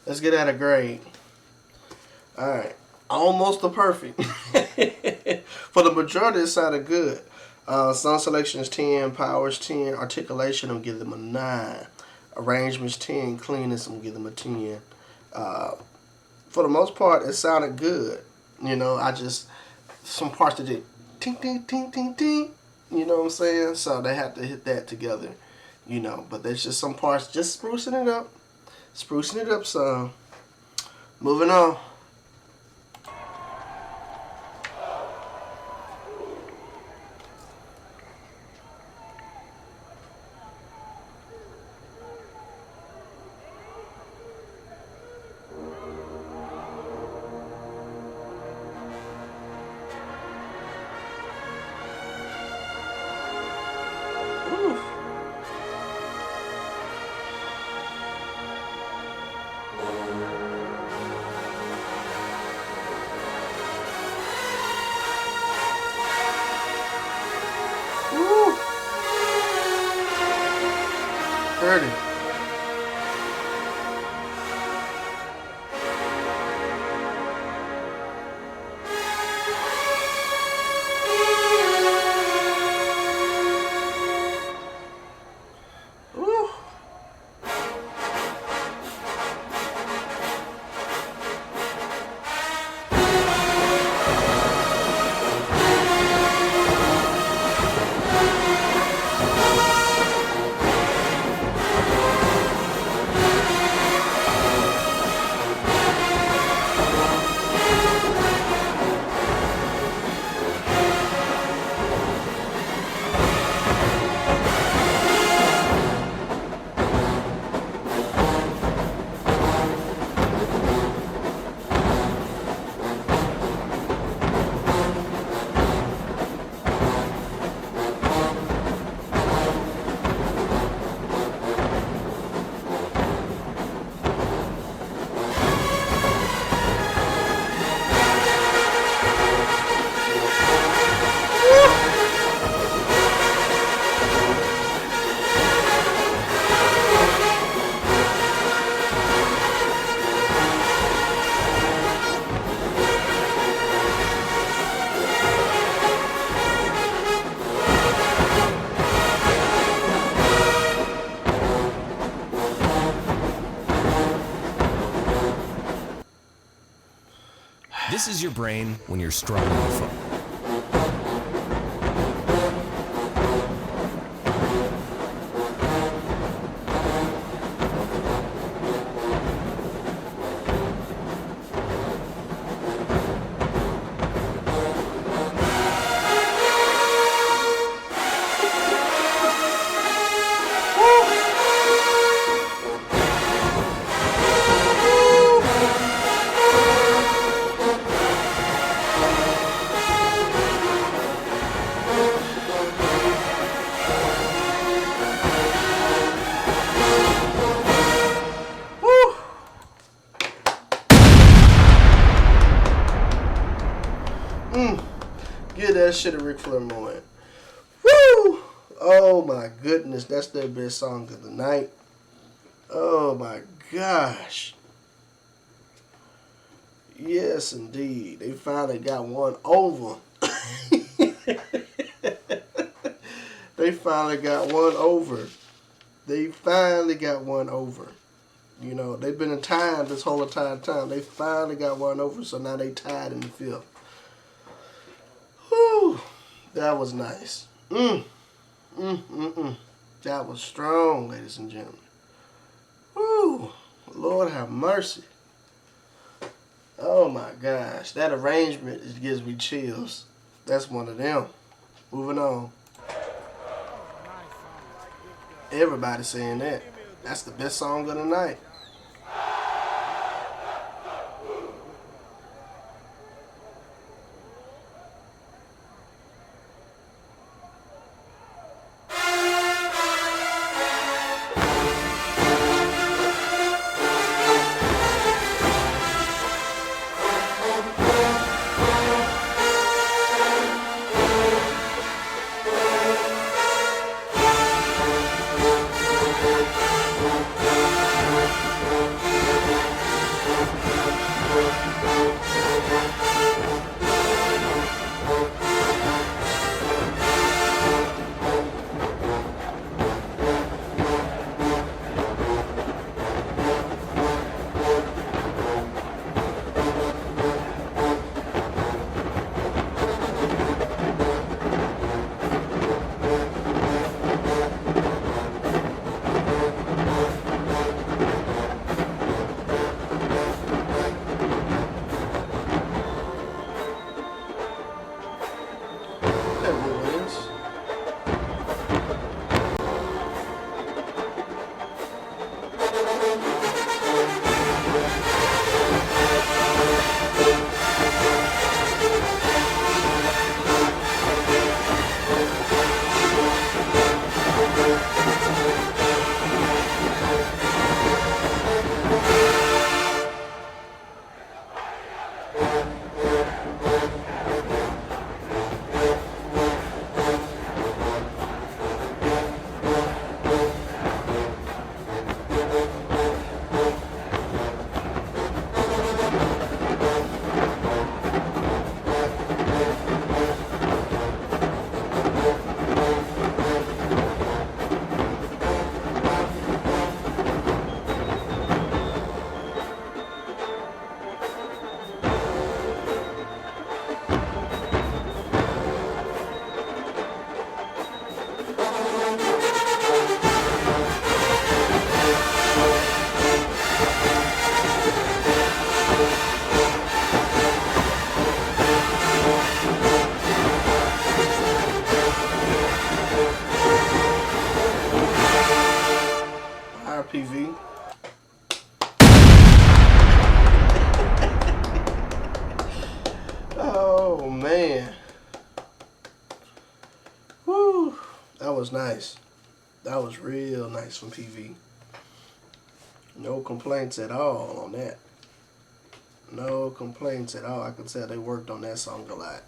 Let's get at a grade. Alright. Almost a perfect. For the majority, it sounded good. Song selection is 10. Powers 10. Articulation, I'm giving them a 9. Arrangements 10. Cleanness, I'm giving them a 10. For the most part, it sounded good. You know, some parts that did ting, ting, ting, ting, ting. You know what I'm saying? So they had to hit that together. You know, but there's just some parts just sprucing it up. Sprucing it up some. Moving on. Ready. This is your brain when you're struggling with football. Give that shit a Ric Flair moment. Woo! Oh my goodness, that's their best song of the night. Oh my gosh. Yes, indeed. They finally got one over. They finally got one over. They finally got one over. You know, they've been in time this whole entire time. They finally got one over, so now they tied in the fifth. Whew. That was nice. That was strong, ladies and gentlemen. Whew. Lord have mercy. Oh my gosh. That arrangement just gives me chills. That's one of them. Moving on. Everybody saying that. That's the best song of the night. PV. Oh man. Woo. That was nice. That was real nice from PV. No complaints at all on that. No complaints at all. I can tell they worked on that song a lot.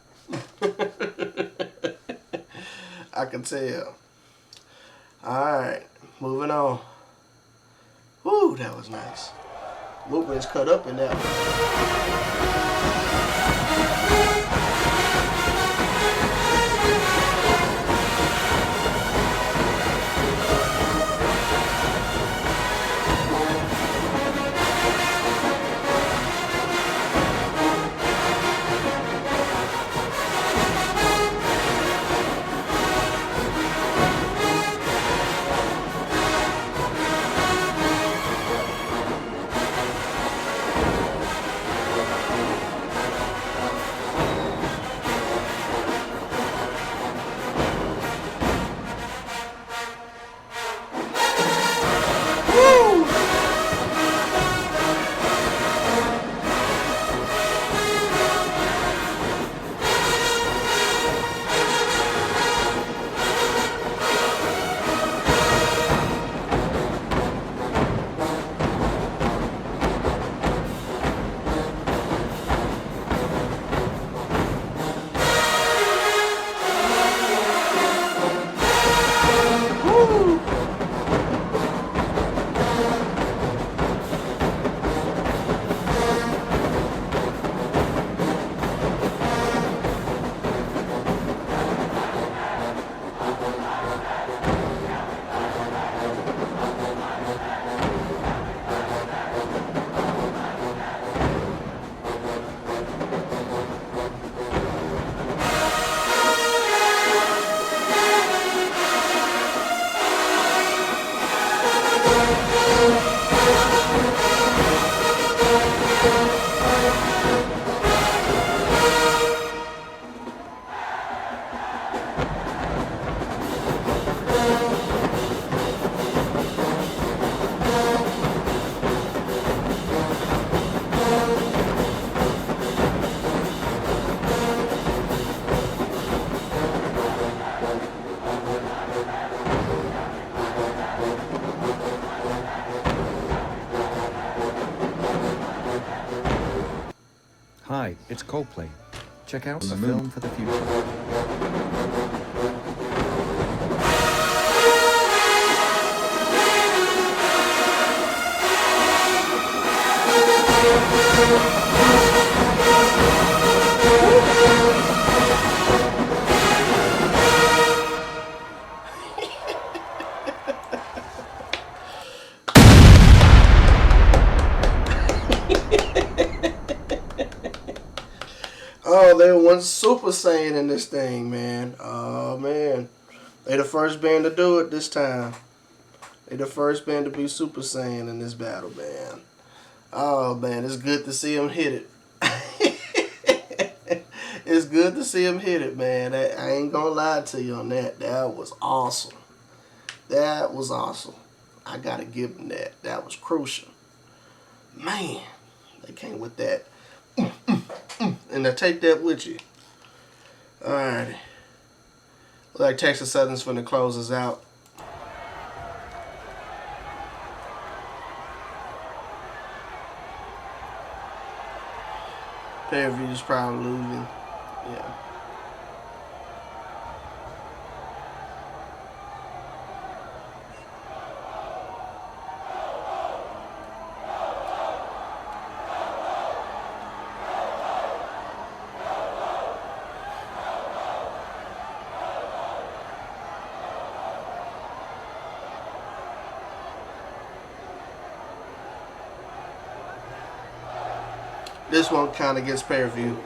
I can tell. Alright, moving on. Woo, that was nice. Movements cut up in that one. Hi, it's Coldplay. Check out a film for the future. Oh, they went Super Saiyan in this thing, man. Oh, man. They the first band to do it this time. They the first band to be Super Saiyan in this battle, man. Oh, man, it's good to see them hit it. It's good to see them hit it, man. I ain't gonna lie to you on that. That was awesome. That was awesome. I gotta give them that. That was crucial. Man, they came with that. And now take that with you. Alrighty. Look like Texas Southern's finna close us out. Pay-per-view's probably losing. Yeah. This one kind of gets pay-per-view.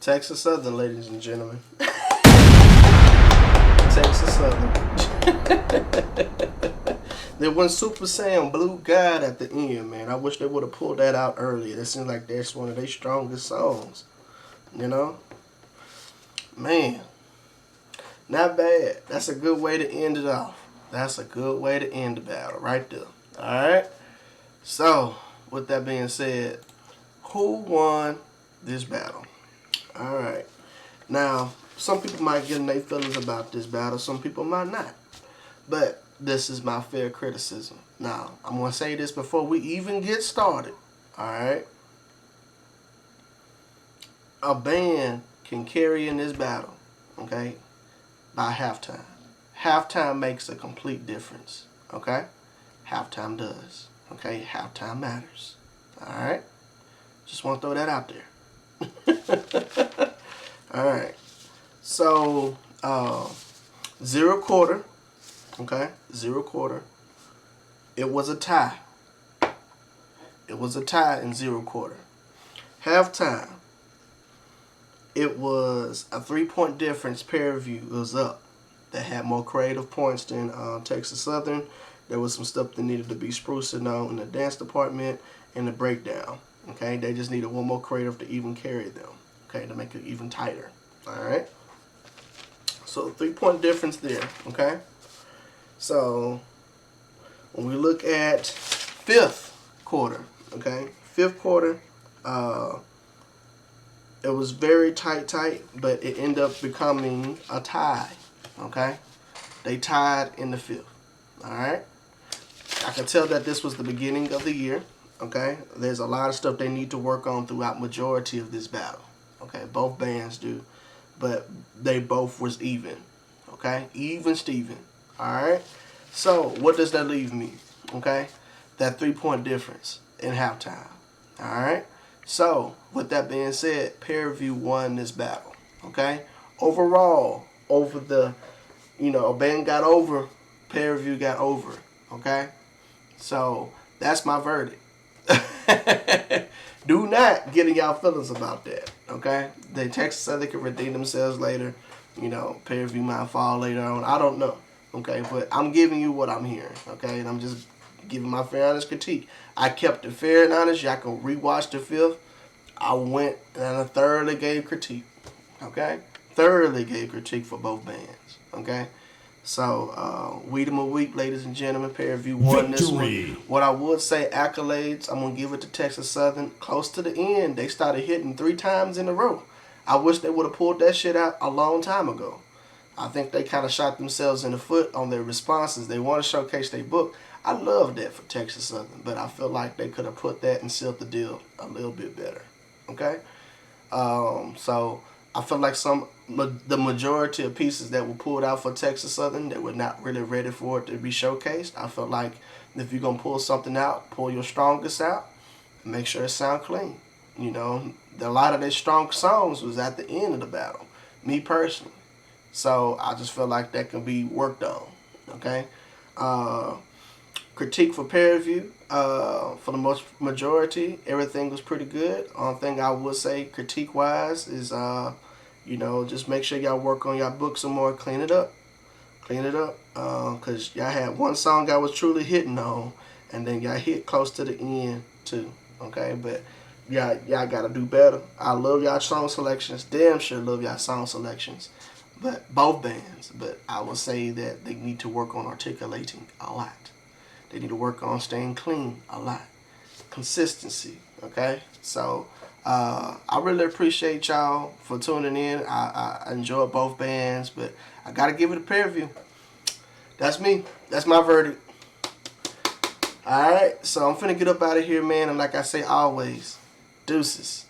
Texas Southern, ladies and gentlemen. Texas Southern. There was Super Saiyan Blue God at the end, man. I wish they would have pulled that out earlier. That seems like that's one of their strongest songs. You know? Man. Not bad. That's a good way to end it off. That's a good way to end the battle right there. Alright? So, with that being said, who won this battle? Alright. Now, some people might get in their feelings about this battle. Some people might not. But this is my fair criticism. Now, I'm going to say this before we even get started. Alright? A band can carry in this battle. Okay? By halftime. Halftime makes a complete difference. Okay? Halftime does. Okay? Halftime matters. Alright? Just want to throw that out there. Alright. So, 0 quarter. Okay? 0 quarter. It was a tie. It was a tie in 0 quarter. Halftime. It was a 3-point difference. Pair-view was up. They had more creative points than Texas Southern. There was some stuff that needed to be spruced on in the dance department and the breakdown. Okay, they just needed one more creative to even carry them. Okay, to make it even tighter. All right. So 3-point difference there. Okay. So when we look at 5th quarter, okay, 5th quarter, it was very tight, but it ended up becoming a tie. Okay, they tied in the 5th. All right. I can tell that this was the beginning of the year. Okay, there's a lot of stuff they need to work on throughout majority of this battle. Okay, both bands do, but they both was even. Okay, even Steven. All right. So what does that leave me? Okay, that 3-point difference in halftime. All right. So with that being said, Pair-View won this battle. Okay, overall, over the, a band got over, Pair-View got over. Okay, so that's my verdict. Do not get in y'all feelings about that. Okay, the Texas said they can redeem themselves later. Pair-View might fall later on. I don't know. Okay, but I'm giving you what I'm hearing. Okay, and I'm just giving my fair honest critique. I kept it fair and honest. Y'all can rewatch the 5th. I went and I thoroughly gave critique. Okay, thoroughly gave critique for both bands. Okay. So, Weed'em a Week, ladies and gentlemen, Pair-View won this one. What I would say, accolades, I'm going to give it to Texas Southern. Close to the end, they started hitting 3 times in a row. I wish they would have pulled that shit out a long time ago. I think they kind of shot themselves in the foot on their responses. They want to showcase their book. I love that for Texas Southern, but I feel like they could have put that and sealed the deal a little bit better. Okay? So I feel like the majority of pieces that were pulled out for Texas Southern that were not really ready for it to be showcased. I feel like if you're going to pull something out, pull your strongest out, make sure it sound clean. A lot of their strong songs was at the end of the battle, me personally. So I just feel like that can be worked on. Okay? Critique for Pair-View, for the majority, everything was pretty good. Only thing I would say critique-wise is, just make sure y'all work on y'all book some more, clean it up. Because y'all had one song I was truly hitting on, and then y'all hit close to the end, too. Okay? But y'all got to do better. I love y'all song selections. Damn sure love y'all song selections. But both bands. But I would say that they need to work on articulating a lot. They need to work on staying clean a lot. Consistency, okay? So, I really appreciate y'all for tuning in. I enjoyed both bands, but I got to give it a Pair-View. That's me. That's my verdict. All right, so I'm finna get up out of here, man. And like I say always, deuces.